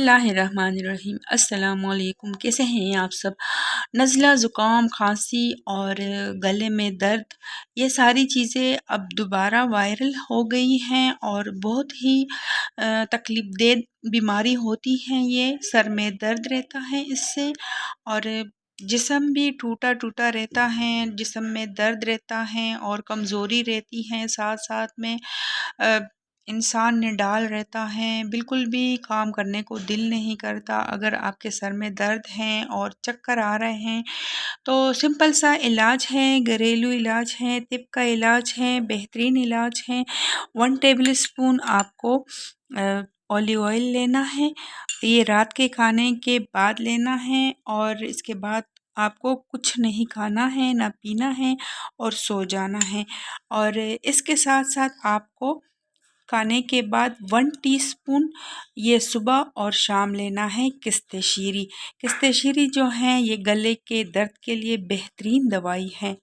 बिस्मिल्लाहिर्रहमानिर्रहीम। अस्सलामुअलैकुम। कैसे हैं आप सब? नज़ला, ज़ुकाम, खांसी और गले में दर्द, ये सारी चीज़ें अब दोबारा वायरल हो गई हैं और बहुत ही तकलीफ़ देह बीमारी होती हैं। ये सर में दर्द रहता है इससे, और जिस्म भी टूटा-टूटा रहता है, जिस्म में दर्द रहता है और कमज़ोरी रहती है। साथ-साथ में अ, इंसान निडाल रहता है, बिल्कुल भी काम करने को दिल नहीं करता। अगर आपके सर में दर्द है और चक्कर आ रहे हैं, तो सिंपल सा इलाज है, घरेलू इलाज है, तिब का इलाज है, बेहतरीन इलाज है। 1 टेबल स्पून आपको ऑलिव ऑयल लेना है। ये रात के खाने के बाद लेना है और इसके बाद आपको कुछ नहीं खाना है, ना पीना है और सो जाना है। और इसके साथ-साथ आपको खाने के बाद 1 टीस्पून ये सुबह और शाम लेना है किस्ते शीरी। किस्ते शीरी जो है ये गले के दर्द के लिए बेहतरीन दवाई है।